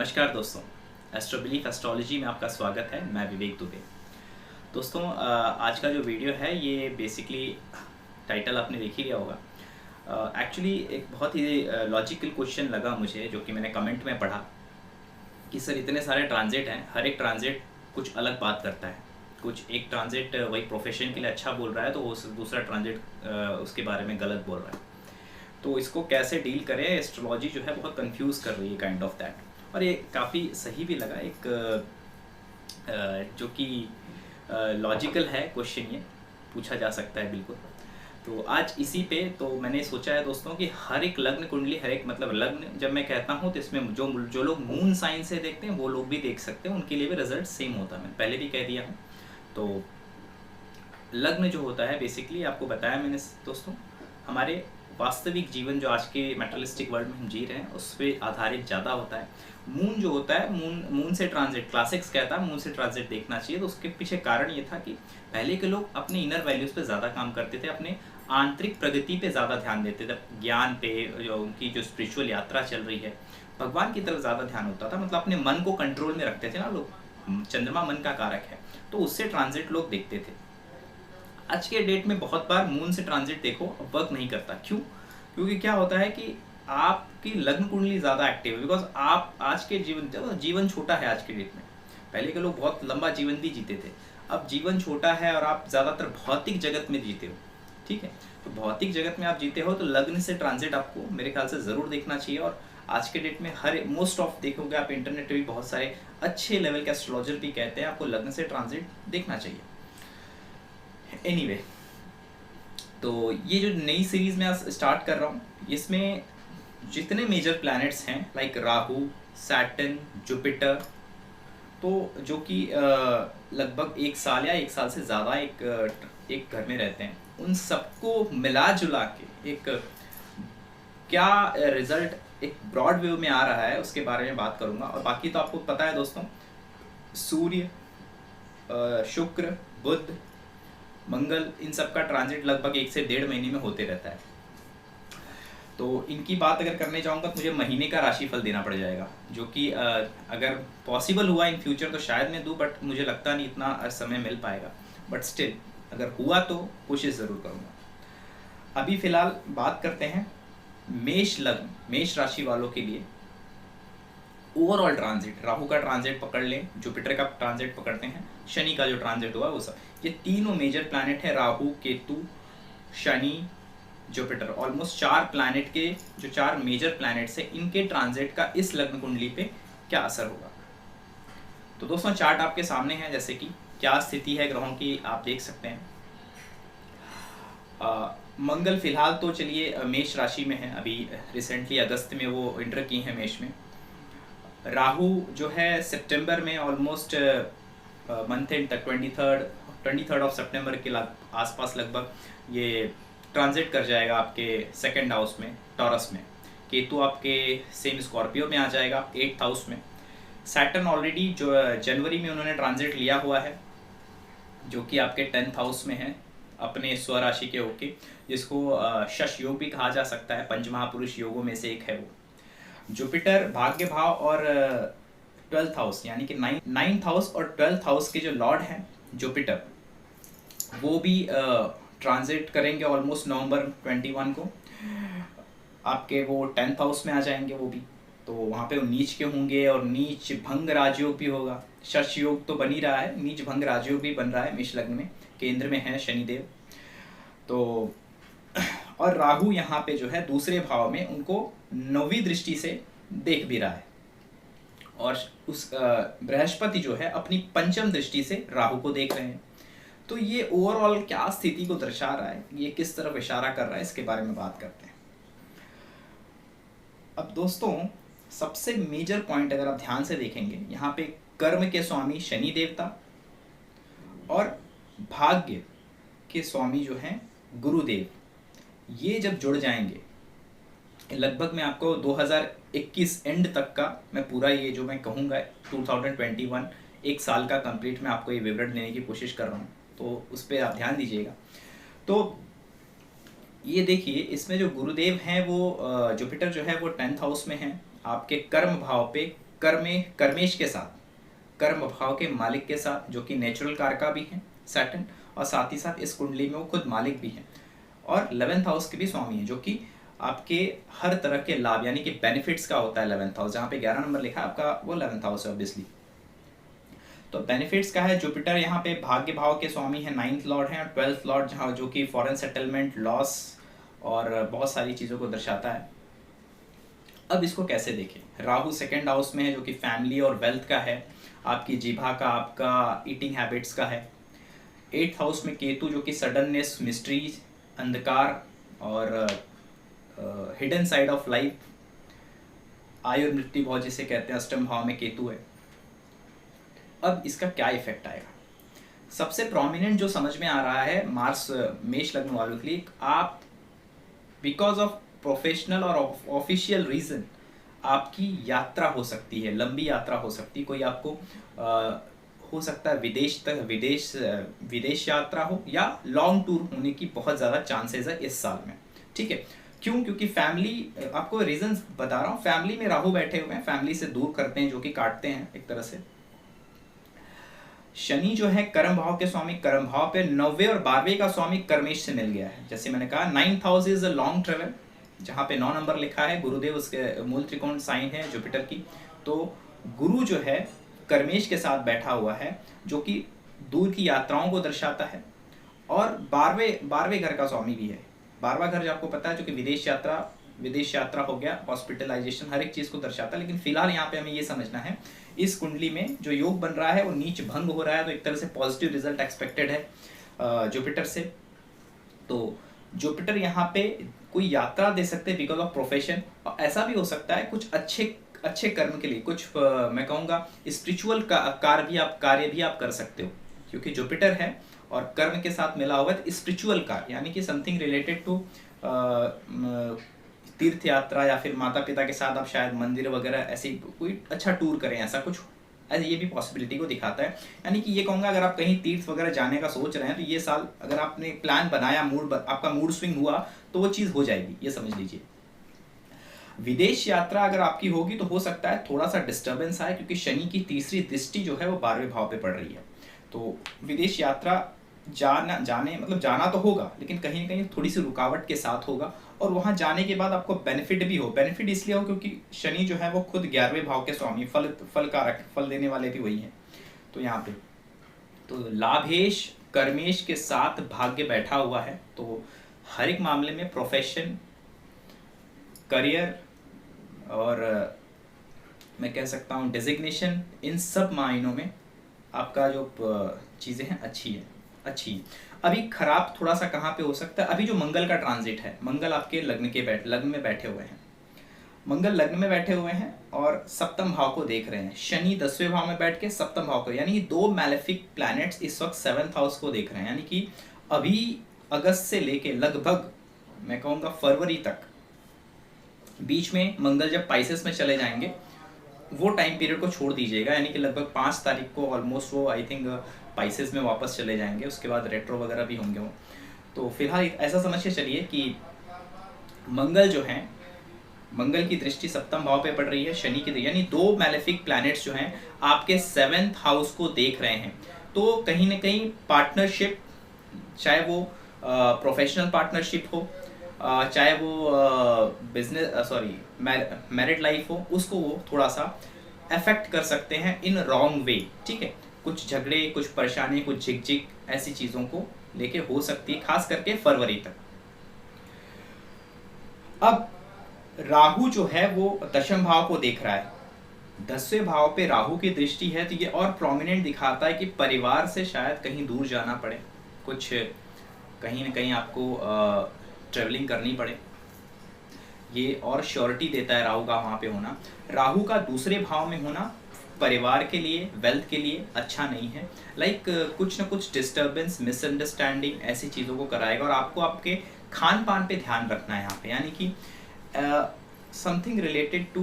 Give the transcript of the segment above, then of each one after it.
नमस्कार दोस्तों, एस्ट्रोबिलीफ एस्ट्रोलॉजी में आपका स्वागत है। मैं विवेक दुबे। दोस्तों, आज का जो वीडियो है ये बेसिकली टाइटल आपने देख ही लिया होगा। एक्चुअली एक बहुत ही लॉजिकल क्वेश्चन लगा मुझे, जो कि मैंने कमेंट में पढ़ा कि सर इतने सारे ट्रांजिट हैं, हर एक ट्रांजिट कुछ अलग बात करता है। कुछ एक ट्रांजिट वही प्रोफेशन के लिए अच्छा बोल रहा है तो वो दूसरा ट्रांजिट उसके बारे में गलत बोल रहा है। तो इसको कैसे डील करें, एस्ट्रोलॉजी जो है बहुत कंफ्यूज कर रही है काइंड ऑफ दैट। और ये काफ़ी सही भी लगा, एक जो कि लॉजिकल है क्वेश्चन, ये पूछा जा सकता है बिल्कुल। तो आज इसी पे तो मैंने सोचा है दोस्तों कि हर एक लग्न कुंडली, हर एक मतलब लग्न जब मैं कहता हूँ तो इसमें जो जो लोग मून साइन से देखते हैं वो लोग भी देख सकते हैं, उनके लिए भी रिजल्ट सेम होता है। मैंने पहले भी कह दिया हूँ। तो लग्न जो होता है बेसिकली आपको बताया मैंने दोस्तों, हमारे वास्तविक जीवन जो आज के मेटलिस्टिक वर्ल्ड में हम जी रहे हैं उस पर आधारित ज़्यादा होता है। मून जो होता है, मून से ट्रांजिट, क्लासिक्स कहता है मून से ट्रांजिट देखना चाहिए। तो उसके पीछे कारण ये था कि पहले के लोग अपने इनर वैल्यूज़ पे ज़्यादा काम करते थे, अपने आंतरिक प्रगति पे ज़्यादा ध्यान देते थे, ज्ञान पे, जो उनकी जो स्पिरिचुअल यात्रा चल रही है, भगवान की तरफ ज़्यादा ध्यान होता था। मतलब अपने मन को कंट्रोल में रखते थे ना लोग। चंद्रमा मन का कारक है, तो उससे ट्रांजिट लोग देखते थे। आज के डेट में बहुत बार मून से ट्रांजिट देखो वर्क नहीं करता। क्यों? क्योंकि क्या होता है कि आपकी लग्न कुंडली ज़्यादा एक्टिव है। बिकॉज आप आज के जीवन छोटा है आज के डेट में। पहले के लोग बहुत लंबा जीवन भी जीते थे, अब जीवन छोटा है और आप ज़्यादातर भौतिक जगत में जीते हो। ठीक है, तो भौतिक जगत में आप जीते हो तो लग्न से ट्रांजिट आपको मेरे ख्याल से ज़रूर देखना चाहिए। और आज के डेट में हर मोस्ट ऑफ देखोगे आप इंटरनेट पे भी बहुत सारे अच्छे लेवल के एस्ट्रोलॉजर भी कहते हैं आपको लग्न से ट्रांजिट देखना चाहिए। एनीवे, तो ये जो नई सीरीज मैं स्टार्ट कर रहा हूँ, इसमें जितने मेजर प्लैनेट्स हैं लाइक राहु, सैटर्न, जुपिटर, तो जो कि लगभग 1 साल या 1 साल से ज़्यादा एक घर में रहते हैं, उन सबको मिला जुला के एक क्या रिजल्ट एक ब्रॉड व्यू में आ रहा है उसके बारे में बात करूँगा। और बाकी तो आपको पता है दोस्तों, सूर्य, शुक्र, बुध, मंगल, इन सब का ट्रांजिट लगभग 1 से 1.5 महीने में होते रहता है। तो इनकी बात अगर करने जाऊंगा तो मुझे महीने का राशिफल देना पड़ जाएगा, जो कि अगर पॉसिबल हुआ इन फ्यूचर तो शायद मैं दूं, बट मुझे लगता नहीं इतना समय मिल पाएगा। बट स्टिल अगर हुआ तो कोशिश ज़रूर करूँगा। अभी फ़िलहाल बात करते हैं मेष लग्न, मेष राशि वालों के लिए ओवरऑल ट्रांजिट। राहु का ट्रांजिट पकड़ लें, जुपिटर का ट्रांजिट पकड़ते हैं, शनि का जो ट्रांजिट हुआ वो सब, ये तीनों मेजर प्लैनेट है, Rahu, Ketu, Shani, Jupiter. Almost 4 planet के जो 4 मेजर प्लैनेट्स हैं, इनके ट्रांजिट का इस लग्न कुंडली पे क्या असर होगा। तो दोस्तों चार्ट आपके सामने है, जैसे कि क्या स्थिति है ग्रहों की आप देख सकते हैं। मंगल फिलहाल तो चलिए मेष राशि में है, अभी रिसेंटली अगस्त में वो एंटर की है मेष में। राहु जो है सितंबर में ऑलमोस्ट मंथ एंड तक 23rd ऑफ सितंबर के आसपास लगभग ये ट्रांजिट कर जाएगा आपके सेकंड हाउस में, टॉरस में। केतु आपके सेम स्कॉर्पियो में आ जाएगा 8th हाउस में। सैटर्न ऑलरेडी जो जनवरी में उन्होंने ट्रांजिट लिया हुआ है, जो कि आपके 10th हाउस में है, अपने स्वराशि के होके, जिसको शश योग भी कहा जा सकता है, पंचमहापुरुष योगों में से एक है वो। जुपिटर भाग्य भाव और 12th हाउस यानी कि 9th हाउस और 12th हाउस के जो लॉर्ड हैं जुपिटर, वो भी ट्रांजिट करेंगे ऑलमोस्ट नवंबर 21 को। आपके वो 10th हाउस में आ जाएंगे वो भी, तो वहाँ पे वो नीच के होंगे और नीच भंग राजयोग भी होगा। शश योग तो बन ही रहा है, नीच भंग राजयोग भी बन रहा है मेष लग्न में, केंद्र में है शनिदेव। तो और राहु यहाँ पे जो है दूसरे भाव में उनको 9वीं दृष्टि से देख भी रहा है, और उस बृहस्पति जो है अपनी 5म दृष्टि से राहु को देख रहे हैं। तो ये ओवरऑल क्या स्थिति को दर्शा रहा है, ये किस तरफ इशारा कर रहा है, इसके बारे में बात करते हैं। अब दोस्तों सबसे मेजर पॉइंट अगर आप ध्यान से देखेंगे, यहाँ पे कर्म के स्वामी शनि देवता और भाग्य के स्वामी जो हैं गुरुदेव, ये जब जुड़ जाएंगे लगभग मैं आपको 2021 एंड तक का मैं पूरा ये जो मैं कहूँगा 2021 1 साल का कंप्लीट मैं आपको ये विवरण देने की कोशिश कर रहा हूँ, तो उस पर आप ध्यान दीजिएगा। तो ये देखिए, इसमें जो गुरुदेव हैं वो जुपिटर जो है वो 10th हाउस में है, आपके कर्म भाव पे कर्मेश के साथ, कर्म भाव के मालिक के साथ, जो कि नेचुरल कारका भी है सैटर्न, और साथ ही साथ इस कुंडली में वो खुद मालिक भी है, और 11th हाउस के भी स्वामी है, जो कि आपके हर तरह के लाभ यानी कि बेनिफिट्स का होता है 11th हाउस। जहाँ पे 11 नंबर लिखा है आपका वो 11th हाउस है ऑब्वियसली। तो बेनिफिट्स का है, जुपिटर यहाँ पे भाग्य भाव के स्वामी है, 9th लॉर्ड है, और 12th लॉर्ड जहाँ जो कि फॉरेन सेटलमेंट, लॉस और बहुत सारी चीज़ों को दर्शाता है। अब इसको कैसे देखें? राहु 2nd हाउस में है, जो कि फैमिली और वेल्थ का है, आपकी जीभा का, आपका ईटिंग हैबिट्स का है। 8th हाउस में केतु, जो कि सडननेस, मिस्ट्रीज, अंधकार और हिडन साइड ऑफ लाइफ, आयु और मृत्यु भाव जिसे कहते हैं, अष्टम भाव में केतु है। अब इसका क्या इफेक्ट आएगा? सबसे प्रोमिनेंट जो समझ में आ रहा है मार्स मेष लग्न वालों के लिए, आप बिकॉज ऑफ प्रोफेशनल और ऑफिशियल रीजन आपकी यात्रा हो सकती है, लंबी यात्रा हो सकती है। कोई आपको हो सकता है विदेश तक, विदेश यात्रा हो, या लॉन्ग टूर होने की बहुत ज़्यादा चांसेस है इस साल में। ठीक है, क्यों? क्योंकि फैमिली, आपको रीजंस बता रहा हूँ, फैमिली में राहु बैठे हुए हैं, फैमिली से दूर करते हैं, जो कि काटते हैं एक तरह से। शनि जो है कर्म भाव के स्वामी, कर्म भाव पे 9वें और 12वें का स्वामी कर्मेश से मिल गया है। जैसे मैंने कहा 9th house is a long travel, जहाँ पे 9 नंबर लिखा है, गुरुदेव उसके मूल त्रिकोण साइन है जुपिटर की। तो गुरु जो है कर्मेश के साथ बैठा हुआ है, जो कि दूर की यात्राओं को दर्शाता है, और 12वें घर का स्वामी भी है। 12वां घर जो आपको पता है, जो कि विदेश यात्रा हो गया, हॉस्पिटलाइजेशन, हर एक चीज़ को दर्शाता है। लेकिन फिलहाल यहाँ पे हमें ये समझना है, इस कुंडली में जो योग बन रहा है वो नीच भंग हो रहा है, तो एक तरह से पॉजिटिव रिजल्ट एक्सपेक्टेड है जुपिटर से। तो जुपिटर यहाँ पे कोई यात्रा दे सकते हैं बिकॉज ऑफ प्रोफेशन, और ऐसा भी हो सकता है कुछ अच्छे कर्म के लिए, कुछ मैं कहूँगा स्पिरिचुअल कार्य भी आप कर सकते हो, क्योंकि जुपिटर है और कर्म के साथ मिला हुआ है। स्पिरिचुअल कार्य यानी कि समथिंग रिलेटेड टू तीर्थ यात्रा, या फिर माता पिता के साथ आप शायद मंदिर वगैरह ऐसे कोई अच्छा टूर करें, ऐसा कुछ, ऐसे ये भी पॉसिबिलिटी को दिखाता है। यानी कि ये कहूँगा, अगर आप कहीं तीर्थ वगैरह जाने का सोच रहे हैं, तो ये साल अगर आपने प्लान बनाया, आपका मूड स्विंग हुआ, तो वो चीज़ हो जाएगी, ये समझ लीजिए। विदेश यात्रा अगर आपकी होगी तो हो सकता है थोड़ा सा डिस्टर्बेंस आए, क्योंकि शनि की तीसरी दृष्टि जो है वो 12वें भाव पे पड़ रही है। तो विदेश यात्रा जाना तो होगा, लेकिन कहीं ना कहीं थोड़ी सी रुकावट के साथ होगा, और वहाँ जाने के बाद आपको बेनिफिट भी हो। बेनिफिट इसलिए हो क्योंकि शनि जो है वो खुद 11वें भाव के स्वामी, फल कारक, फल देने वाले भी वही हैं। तो यहाँ पे तो लाभेश कर्मेश के साथ भाग्य बैठा हुआ है, तो हर एक मामले में प्रोफेशन, करियर और मैं कह सकता हूँ डेजिग्नेशन, इन सब मायनों में आपका जो चीज़ें हैं अच्छी। अभी खराब थोड़ा सा कहाँ पे हो सकता है? अभी जो मंगल का ट्रांजिट है, मंगल आपके लग्न में बैठे हुए हैं, मंगल लग्न में बैठे हुए हैं और सप्तम भाव को देख रहे हैं। शनि 10वें भाव में बैठ के सप्तम भाव को, यानी 2 मैलेफिक प्लैनेट्स इस वक्त 7th हाउस को देख रहे हैं। यानी कि अभी अगस्त से लेके लगभग मैं कहूँगा फरवरी तक, बीच में मंगल जब पाइसेस में चले जाएंगे, वो टाइम पीरियड को छोड़ दीजिएगा, यानी कि लगभग 5 तारीख को ऑलमोस्ट वो आई थिंक पाइसेस में वापस चले जाएंगे। उसके बाद रेट्रो वगैरह भी होंगे वो। तो फिलहाल ऐसा समझ के चलिए कि मंगल जो है, मंगल की दृष्टि सप्तम भाव पे पड़ रही है, शनि की, यानी 2 मैलेफिक प्लैनेट्स जो हैं आपके 7th हाउस को देख रहे हैं। तो कहीं ना कहीं पार्टनरशिप, चाहे वो प्रोफेशनल पार्टनरशिप हो, चाहे वो मैरिड लाइफ हो, उसको वो थोड़ा सा अफेक्ट कर सकते हैं इन रॉन्ग वे। ठीक है, कुछ झगड़े, कुछ परेशानी, कुछ झिकझिक, ऐसी चीज़ों को लेके हो सकती है, खास करके फरवरी तक। अब राहु जो है वो 10वें भाव को देख रहा है, 10वें भाव पे राहु की दृष्टि है, तो ये और प्रोमिनेंट दिखाता है कि परिवार से शायद कहीं दूर जाना पड़े, कुछ कहीं ना कहीं आपको ट्रेवलिंग करनी पड़े। ये और श्योरिटी देता है राहु का वहाँ पे होना। राहु का दूसरे भाव में होना परिवार के लिए, वेल्थ के लिए अच्छा नहीं है। कुछ ना कुछ डिस्टर्बेंस, मिसअंडरस्टैंडिंग, ऐसी चीज़ों को कराएगा। और आपको आपके खान पान पे ध्यान रखना है यहाँ पे, यानी कि समथिंग रिलेटेड टू,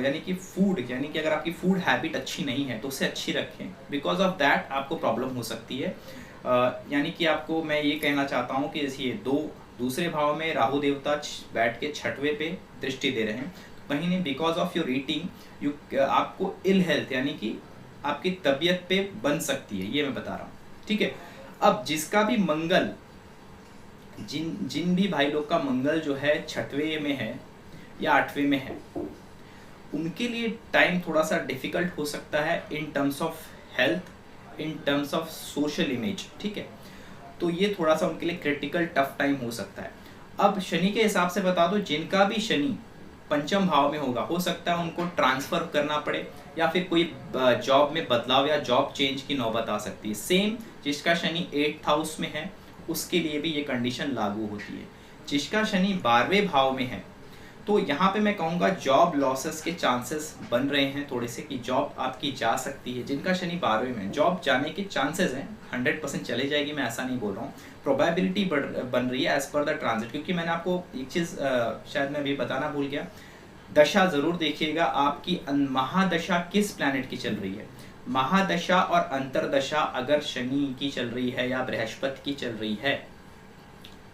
यानी कि फूड, यानी कि अगर आपकी फूड हैबिट अच्छी नहीं है तो उसे अच्छी रखें, बिकॉज ऑफ दैट आपको प्रॉब्लम हो सकती है। यानी कि आपको मैं ये कहना चाहता हूँ कि ये दूसरे भाव में राहु देवता बैठ के 6वें पे दृष्टि दे रहे हैं। वहीं नहीं, because of your eating you आपको इल हेल्थ यानी कि आपकी तबीयत पे बन सकती है, ये मैं बता रहा हूँ, ठीक है। अब जिसका भी मंगल, जिन भी भाई लोग का मंगल जो है 6वें में है या 8वें में है, उनके लिए टाइम थोड़ा सा डिफिकल्ट हो सकता है in terms of health, in terms of social image, ठीक है। तो ये थोड़ा सा उनके लिए क्रिटिकल टफ टाइम हो सकता है। अब शनि के हिसाब से बता दो, जिनका भी शनि पंचम भाव में होगा, हो सकता है उनको ट्रांसफर करना पड़े या फिर कोई जॉब में बदलाव या जॉब चेंज की नौबत आ सकती है। सेम जिसका शनि 8th हाउस में है उसके लिए भी ये कंडीशन लागू होती है। जिसका शनि 12वें भाव में है, तो यहाँ पे मैं कहूँगा जॉब लॉसेस के चांसेस बन रहे हैं थोड़े से, कि जॉब आपकी जा सकती है। जिनका शनि 12वें में, जॉब जाने के चांसेस हैं, 100% चले जाएगी, मैं ऐसा नहीं बोल रहा हूँ, प्रोबेबिलिटी बन रही है एज पर द ट्रांजिट। क्योंकि मैंने आपको एक चीज़ शायद मैं अभी बताना भूल गया, दशा ज़रूर देखिएगा आपकी महादशा किस प्लैनेट की चल रही है। महादशा और अंतरदशा अगर शनि की चल रही है या बृहस्पति की चल रही है,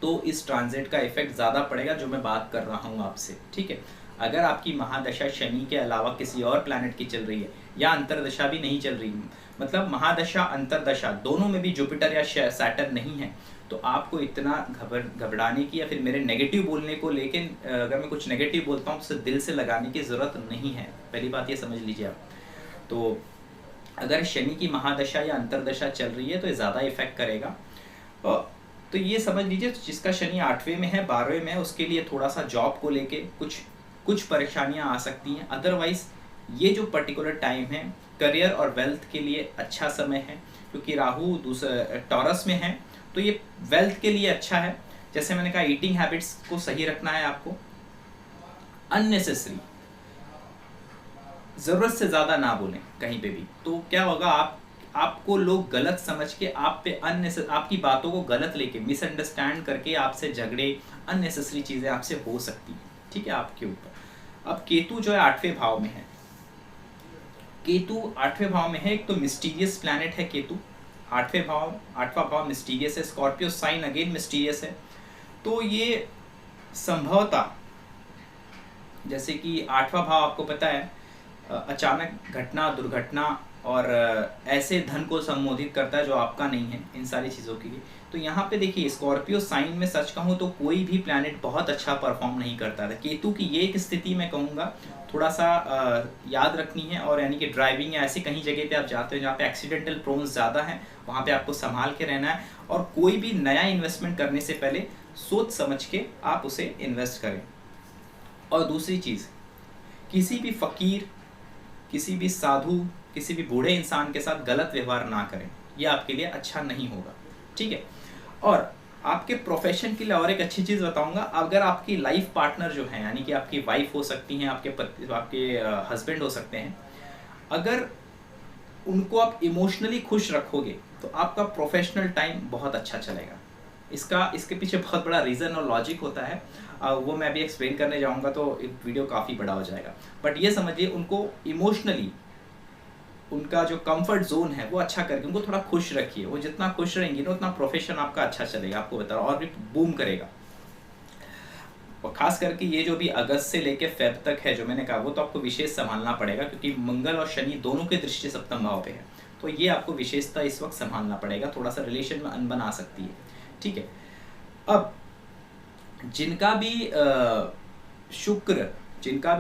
तो इस ट्रांजिट का इफेक्ट ज़्यादा पड़ेगा जो मैं बात कर रहा हूँ आपसे, ठीक है। अगर आपकी महादशा शनि के अलावा किसी और प्लैनेट की चल रही है या अंतरदशा भी नहीं चल रही, मतलब महादशा अंतरदशा दोनों में भी जुपिटर या सैटर्न नहीं है, तो आपको इतना घबराने की या फिर मेरे नेगेटिव बोलने को लेकिन अगर मैं कुछ नेगेटिव बोलता हूँ तो दिल से लगाने की ज़रूरत नहीं है, पहली बात ये समझ लीजिए आप। तो अगर शनि की महादशा या अंतरदशा चल रही है तो ये ज़्यादा इफेक्ट करेगा। तो ये समझ लीजिए, जिसका शनि 8वें में है 12वें में है, उसके लिए थोड़ा सा जॉब को लेके कुछ परेशानियां आ सकती हैं। अदरवाइज ये जो पर्टिकुलर टाइम है करियर और वेल्थ के लिए अच्छा समय है, क्योंकि राहु टॉरस में है, तो ये वेल्थ के लिए अच्छा है। जैसे मैंने कहा, ईटिंग हैबिट्स को सही रखना है आपको, अननेसेसरी ज़रूरत से ज़्यादा ना बोलें कहीं पे भी, तो क्या होगा आपको लोग गलत समझ के आप पे आपकी बातों को गलत लेके मिसअंडरस्टैंड करके आपसे झगड़े, अननेसेसरी चीज़ें आपसे हो सकती हैं, ठीक है, आपके ऊपर। अब केतु जो है 8वें भाव में है, केतु 8वें भाव में है, एक तो मिस्टीरियस प्लैनेट है केतु, 8वां भाव मिस्टीरियस है, स्कॉर्पियो साइन अगेन मिस्टीरियस है। तो ये संभवतः, जैसे कि 8वां भाव आपको पता है अचानक घटना, दुर्घटना और ऐसे धन को संबोधित करता है जो आपका नहीं है, इन सारी चीज़ों के लिए। तो यहाँ पे देखिए, स्कॉर्पियो साइन में सच कहूँ तो कोई भी प्लैनेट बहुत अच्छा परफॉर्म नहीं करता था। केतु की ये एक स्थिति मैं कहूँगा थोड़ा सा याद रखनी है, और यानी कि ड्राइविंग या ऐसी कहीं जगह पे आप जाते हो जहाँ पे एक्सीडेंटल प्रोन्स ज़्यादा हैं, वहाँ पे आपको संभाल के रहना है, और कोई भी नया इन्वेस्टमेंट करने से पहले सोच समझ के आप उसे इन्वेस्ट करें। और दूसरी चीज़, किसी भी फ़कीर, किसी भी साधु, किसी भी बूढ़े इंसान के साथ गलत व्यवहार ना करें, ये आपके लिए अच्छा नहीं होगा, ठीक है। और आपके प्रोफेशन के लिए और एक अच्छी चीज़ बताऊंगा, अगर आपकी लाइफ पार्टनर जो है, यानी कि आपकी वाइफ हो सकती हैं, आपके हस्बैंड हो सकते हैं, अगर उनको आप इमोशनली खुश रखोगे तो आपका प्रोफेशनल टाइम बहुत अच्छा चलेगा। इसके पीछे बहुत बड़ा रीज़न और लॉजिक होता है, वो मैं अभी एक्सप्लेन करने जाऊंगा तो वीडियो काफ़ी बड़ा हो जाएगा। बट ये समझिए, उनको इमोशनली उनका जो कंफर्ट जोन है वो अच्छा करके उनको थोड़ा खुश रखिए। वो जितना खुश रहेंगी ना उतना प्रोफेशन आपका अच्छा चलेगा, आपको बता रहा हूँ, और भी बूम करेगा। और खास करके ये जो भी अगस्त से लेके फेब तक है जो मैंने कहा, वो तो आपको विशेष संभालना पड़ेगा, क्योंकि मंगल और शनि दोनों की दृष्टि सप्तम भाव पे है, तो ये आपको विशेषता इस वक्त संभालना पड़ेगा, थोड़ा सा रिलेशन में अनबन आ सकती है, ठीक है। अब जिनका भी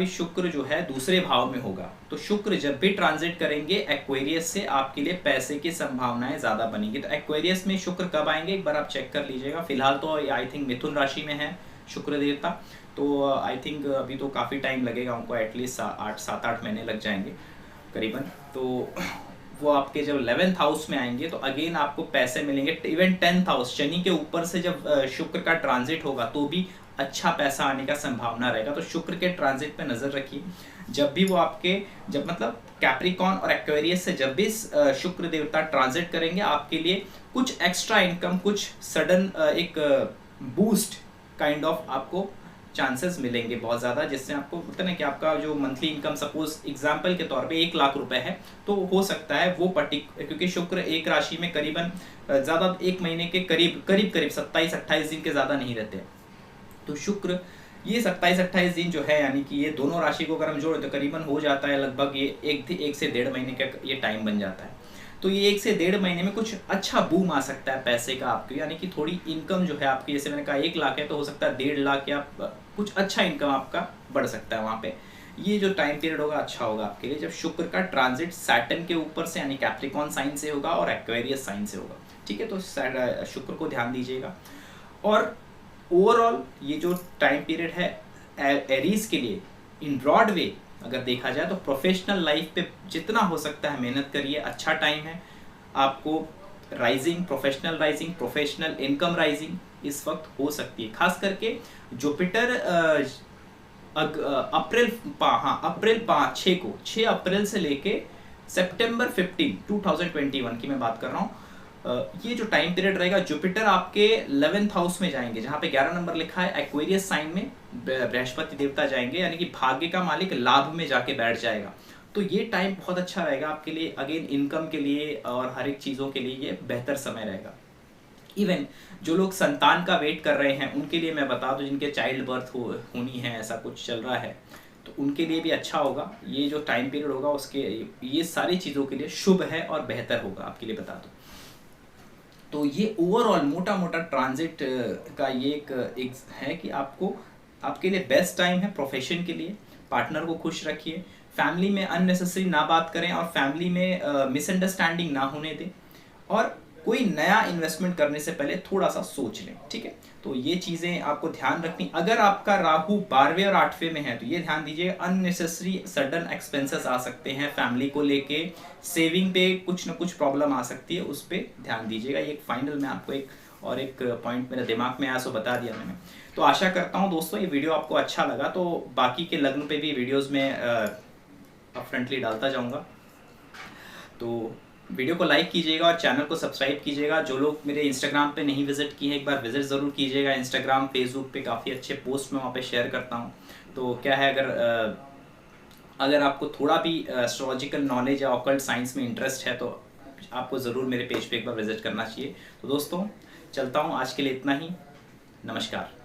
शुक्र जो है दूसरे भाव में होगा, तो शुक्र जब भी ट्रांजिट करेंगे एक्वेरियस से, आपके लिए पैसे की संभावनाएं ज़्यादा बनेंगी। तो एक्वेरियस में शुक्र कब आएंगे एक बार आप चेक कर लीजिएगा। फिलहाल तो आई थिंक मिथुन राशि में है शुक्र देवता, तो आई थिंक अभी तो काफ़ी टाइम लगेगा उनको, एटलीस्ट 7-8 महीने लग जाएंगे करीबन। तो वो आपके जब 11th हाउस में आएंगे तो अगेन आपको पैसे मिलेंगे। इवन 10th हाउस शनि के ऊपर से जब शुक्र का ट्रांजिट होगा तो भी अच्छा पैसा आने का संभावना रहेगा। तो शुक्र के ट्रांजिट पे नज़र रखिए, जब भी वो जब मतलब कैप्रिकॉन और एक्वेरियस से जब भी शुक्र देवता ट्रांजिट करेंगे, आपके लिए कुछ एक्स्ट्रा इनकम, कुछ सडन एक बूस्ट काइंड ऑफ आपको चांसेस मिलेंगे बहुत ज़्यादा, जिससे आपको पता ना कि आपका जो मंथली इनकम सपोज एग्जांपल के तौर पे 1 लाख रुपए है, तो हो सकता है वो क्योंकि शुक्र एक राशि में करीबन ज़्यादा 1 महीने के करीब 27-28 दिन के ज़्यादा नहीं रहते, तो शुक्र ये 27-28 दिन जो है, यानी कि ये दोनों राशि को अगर हम जोड़े तो करीबन हो जाता है लगभग ये एक से 1.5 महीने का ये टाइम बन जाता है। तो ये 1 से 1.5 महीने में कुछ अच्छा बूम आ सकता है पैसे का आपके, यानी कि थोड़ी इनकम जो है आपकी, जैसे मैंने कहा 1 लाख है तो हो सकता है 1.5 लाख या कुछ अच्छा इनकम आपका बढ़ सकता है वहाँ पे। ये जो टाइम पीरियड होगा अच्छा होगा आपके लिए, जब शुक्र का ट्रांजिट सैटर्न के ऊपर से यानी कैप्रिकॉन साइन से होगा और एक्वेरियस साइन से होगा। ठीक है, तो शुक्र को ध्यान दीजिएगा। और ओवरऑल ये जो टाइम पीरियड है एरीज के लिए इन ब्रॉड वे अगर देखा जाए तो प्रोफेशनल लाइफ पे जितना हो सकता है मेहनत करिए, अच्छा टाइम है आपको। Rising, professional rising, professional income rising इस वक्त हो सकती है। खास करके जुपिटर अप्रैल 6 को, 6 अप्रैल से लेके सितंबर 15 2021 की मैं बात कर रहा हूँ। ये जो टाइम पीरियड रहेगा, जुपिटर आपके 11th हाउस में जाएंगे, जहाँ पे 11 नंबर लिखा है एक्वेरियस साइन में बृहस्पति देवता जाएंगे, यानी कि भाग्य का मालिक लाभ में जाके बैठ जाएगा। तो ये टाइम बहुत अच्छा रहेगा आपके लिए, अगेन इनकम के लिए और हर एक चीज़ों के लिए ये बेहतर समय रहेगा। इवन जो लोग संतान का वेट कर रहे हैं उनके लिए मैं बता दूं, जिनके चाइल्ड बर्थ होनी है, ऐसा कुछ चल रहा है, तो उनके लिए भी अच्छा होगा। ये जो टाइम पीरियड होगा उसके ये सारी चीज़ों के लिए शुभ है और बेहतर होगा आपके लिए, बता दूं। तो ये ओवरऑल मोटा मोटा ट्रांजिट का ये एक है कि आपको आपके लिए बेस्ट टाइम है प्रोफेशन के लिए। पार्टनर को खुश रखिए, फैमिली में अननेसेसरी ना बात करें और फैमिली में मिसअंडरस्टैंडिंग ना होने दें, और कोई नया इन्वेस्टमेंट करने से पहले थोड़ा सा सोच लें। ठीक है, तो ये चीज़ें आपको ध्यान रखनी। अगर आपका राहु 12वें और 8वें में है तो ये ध्यान दीजिए, अननेसेसरी सडन एक्सपेंसेस आ सकते हैं फैमिली को लेके, सेविंग पे कुछ ना कुछ प्रॉब्लम आ सकती है, उस पर ध्यान दीजिएगा। ये फाइनल में आपको एक पॉइंट मेरे दिमाग में आया सो बता दिया मैंने। तो आशा करता हूँ दोस्तों ये वीडियो आपको अच्छा लगा। तो बाकी के लग्न पे भी वीडियोज़ में अपफ्रंटली डालता जाऊँगा। तो वीडियो को लाइक कीजिएगा और चैनल को सब्सक्राइब कीजिएगा। जो लोग मेरे इंस्टाग्राम पे नहीं विजिट किए हैं, एक बार विजिट ज़रूर कीजिएगा। इंस्टाग्राम, फेसबुक पे काफ़ी अच्छे पोस्ट मैं वहाँ पे शेयर करता हूँ। तो क्या है, अगर आपको थोड़ा भी एस्ट्रोलॉजिकल नॉलेज या ऑकल्ट साइंस में इंटरेस्ट है तो आपको ज़रूर मेरे पेज पे एक बार विजिट करना चाहिए। तो दोस्तों चलता हूँ, आज के लिए इतना ही। नमस्कार।